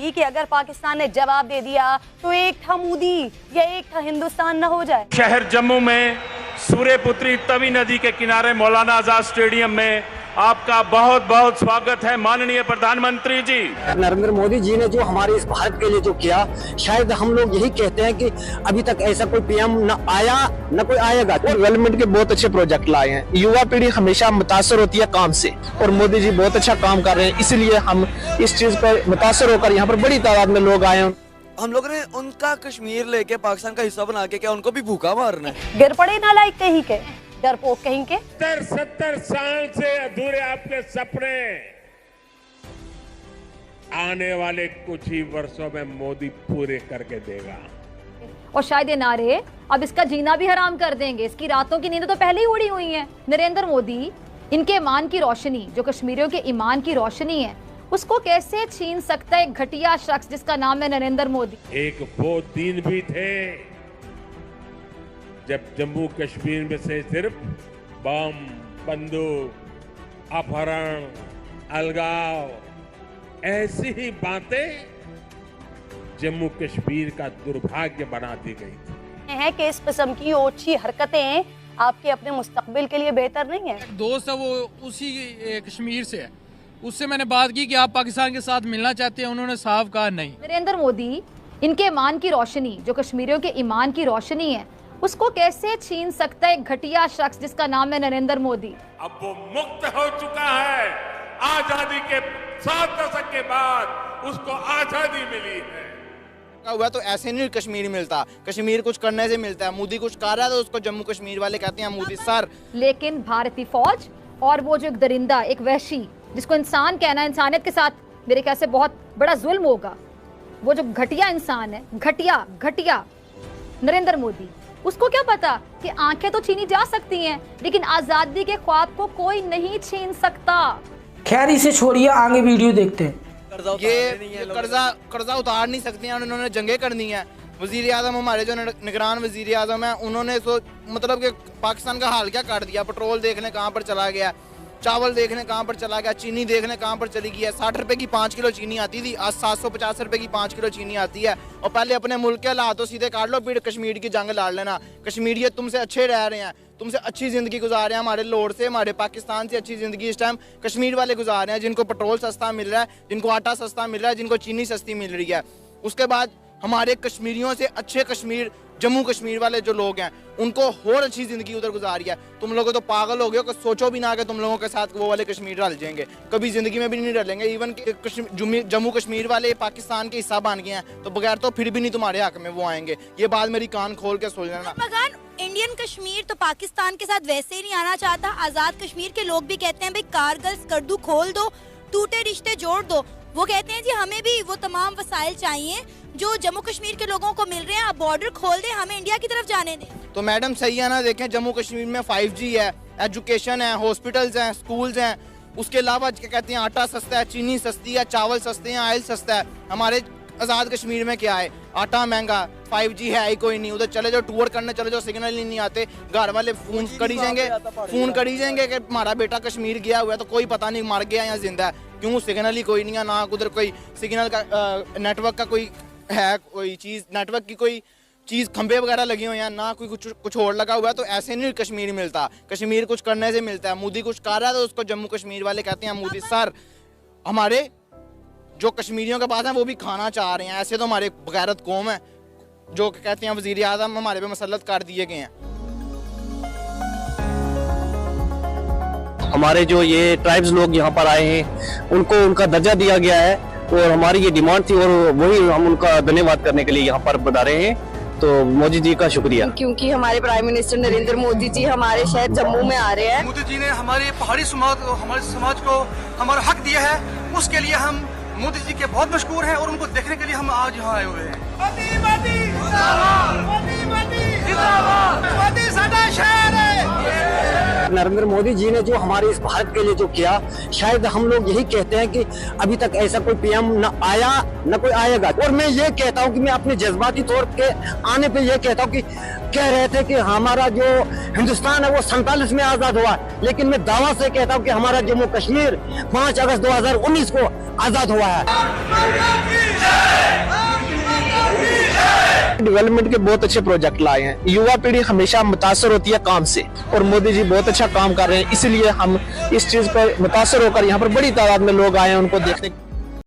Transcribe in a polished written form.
थी कि अगर पाकिस्तान ने जवाब दे दिया तो एक था मोदी या एक था हिंदुस्तान न हो जाए। शहर जम्मू में सूर्यपुत्री तवी नदी के किनारे मौलाना आजाद स्टेडियम में आपका बहुत बहुत स्वागत है माननीय प्रधानमंत्री जी। नरेंद्र मोदी जी ने जो हमारे इस भारत के लिए जो किया, शायद हम लोग यही कहते हैं कि अभी तक ऐसा कोई पीएम न आया न कोई आएगा। डेवलपमेंट के बहुत अच्छे प्रोजेक्ट लाए हैं। युवा पीढ़ी हमेशा मुतासर होती है काम से, और मोदी जी बहुत अच्छा काम कर रहे हैं, इसलिए हम इस चीज पर मुतासर होकर यहाँ पर बड़ी तादाद में लोग आए हैं। हम लोगों ने उनका कश्मीर लेके पाकिस्तान का हिस्सा बना के क्या उनको भी भूखा मारना है? गिर पड़े नालायक कहीं के, डरपोक कहीं के। 70 साल से अधूरे आपके सपने आने वाले कुछ ही वर्षों में मोदी पूरे करके देगा। और शायद ये नारे अब इसका जीना भी हराम कर देंगे। इसकी रातों की नींद तो पहले ही उड़ी हुई है। नरेंद्र मोदी इनके ईमान की रोशनी, जो कश्मीरियों के ईमान की रोशनी है, उसको कैसे छीन सकता है एक घटिया शख्स जिसका नाम है नरेंद्र मोदी। एक वो दिन भी थे जब जम्मू कश्मीर में से सिर्फ बम, बंदूक, अपहरण, अलगाव ऐसी ही बातें जम्मू कश्मीर का दुर्भाग्य बना दी गई थी। है कि इस किस्म की ओछी हरकतें आपके अपने मुस्तकबिल के लिए बेहतर नहीं है। दोस्त है वो उसी कश्मीर से है, उससे मैंने बात की कि आप पाकिस्तान के साथ मिलना चाहते हैं, उन्होंने साफ कहा नहीं। नरेंद्र मोदी इनके ईमान की रोशनी, जो कश्मीरियों के ईमान की रोशनी है, उसको कैसे छीन सकता है एक घटिया शख्स जिसका नाम है नरेंद्र मोदी। अब वो मुक्त हो चुका है। आजादी के 7 दशक के बाद उसको आजादी मिली है। हुआ तो ऐसे नहीं कश्मीर मिलता, कश्मीर कुछ करने से मिलता है। मोदी कुछ कर रहा है तो उसको जम्मू कश्मीर वाले कहते हैं मोदी सर। लेकिन भारतीय फौज और वो जो एक दरिंदा, एक वहशी जिसको इंसान कहना, इंसानियत के साथ मेरे ख्याल से बहुत बड़ा जुल्म होगा, वो जो घटिया इंसान है, घटिया नरेंद्र मोदी, उसको क्या पता कि आंखें तो छीनी जा सकती हैं लेकिन आजादी के ख्वाब को कोई नहीं छीन सकता। खैर इसे छोड़िए, आगे वीडियो देखते हैं। ये कर्जा उतार नहीं सकते हैं, उन्होंने जंगे करनी है। वजीर आजम हमारे जो निगरान वजीर आजम है, उन्होंने मतलब कि पाकिस्तान का हाल क्या कर दिया। पेट्रोल देखने कहाँ पर चला गया, चावल देखने कहाँ पर चला गया, चीनी देखने कहाँ पर चली गई है। 60 रुपए की 5 किलो चीनी आती थी, आज 750 रुपए की 5 किलो चीनी आती है। और पहले अपने मुल्क के हालात सीधे काट लो, फिर कश्मीर की जंग लड़ लेना। कश्मीरियत तुमसे अच्छे रह रहे हैं, तुमसे अच्छी जिंदगी गुजार रहे हैं। हमारे लोड से, हमारे पाकिस्तान से अच्छी जिंदगी इस टाइम कश्मीर वाले गुजार रहे हैं, जिनको पेट्रोल सस्ता मिल रहा है, जिनको आटा सस्ता मिल रहा है, जिनको चीनी सस्ती मिल रही है। उसके बाद हमारे कश्मीरियों से अच्छे कश्मीर, जम्मू कश्मीर वाले जो लोग हैं, उनको और अच्छी जिंदगी उधर गुजारी है। तुम लोगों तो पागल हो गए हो, सोचो भी ना कि तुम लोगों के साथ वो वाले कश्मीर रल जाएंगे, कभी जिंदगी में भी नहीं रलेंगे। इवन जम्मू कश्मीर वाले पाकिस्तान के हिस्सा बन गए हैं तो बगैर तो फिर भी नहीं तुम्हारे हक में वो आएंगे। ये बात मेरी कान खोल के सुन लेना। इंडियन कश्मीर तो पाकिस्तान के साथ वैसे ही नहीं आना चाहता। आजाद कश्मीर के लोग भी कहते हैं भाई कारगिल स्कर्दू खोल दो, टूटे रिश्ते जोड़ दो। वो कहते हैं जी हमें भी वो तमाम वसाइल चाहिए जो जम्मू कश्मीर के लोगों को मिल रहे हैं, आप बॉर्डर खोल दें, हमें इंडिया की तरफ जाने दें। तो मैडम सही है ना, देखें जम्मू कश्मीर में 5G है, एजुकेशन है, हॉस्पिटल्स हैं, स्कूल्स हैं। उसके अलावा क्या कहते हैं, आटा सस्ता है, चीनी सस्ती है, चावल सस्ते हैं, ऑयल सस्ता है। हमारे आज़ाद कश्मीर में क्या है, आटा महंगा, 5G है ही कोई नहीं। उधर चले जाओ, टूर करने चले जाओ, सिग्नल ही नहीं आते। घर वाले फोन करी जाएंगे कि हमारा बेटा कश्मीर गया हुआ है, तो कोई पता नहीं मर गया या जिंदा है। क्यों, सिग्नल ही कोई नहीं है, ना उधर कोई सिग्नल का नेटवर्क का कोई है, कोई चीज़ नेटवर्क की कोई चीज़ खंबे वगैरह लगे हुए हैं, ना कोई कुछ और लगा हुआ है। तो ऐसे नहीं कश्मीर मिलता, कश्मीर कुछ करने से मिलता है। मोदी कुछ कर रहा है तो उसको जम्मू कश्मीर वाले कहते हैं मोदी सर। हमारे जो कश्मीरियों के पास हैं वो भी खाना चाह रहे हैं। ऐसे तो हमारे बगैरत कौम है जो कहते हैं वजीर आज़म हमारे पे मसल्लत कर दिए गए हैं। हमारे जो ये ट्राइब्स लोग यहाँ पर आए हैं, उनको उनका दर्जा दिया गया है, और हमारी ये डिमांड थी, और वही हम उनका धन्यवाद करने के लिए यहाँ पर बता रहे हैं। तो मोदी जी का शुक्रिया, क्योंकि हमारे प्राइम मिनिस्टर नरेंद्र मोदी जी हमारे शहर जम्मू में आ रहे हैं। मोदी जी ने हमारे पहाड़ी समाज को हमारा हक दिया है, उसके लिए हम मोदी जी के बहुत मशहूर हैं और उनको देखने के लिए हम आज यहाँ आए हुए हैं। नरेंद्र मोदी जी ने जो हमारे इस भारत के लिए जो किया, शायद हम लोग यही कहते हैं कि अभी तक ऐसा कोई पीएम न आया न कोई आएगा। और मैं ये कहता हूँ कि मैं अपने जज्बाती तौर के आने पे ये कहता हूँ कि कह रहे थे कि हमारा जो हिंदुस्तान है वो 47 में आजाद हुआ, लेकिन मैं दावा से कहता हूँ कि हमारा जम्मू कश्मीर 5 अगस्त 2019 को आजाद हुआ है। डेवलपमेंट के बहुत अच्छे प्रोजेक्ट लाए हैं। युवा पीढ़ी हमेशा मुतासर होती है काम से और मोदी जी बहुत अच्छा काम कर रहे हैं, इसलिए हम इस चीज पर मुतासर होकर यहाँ पर बड़ी तादाद में लोग आए हैं उनको देखने।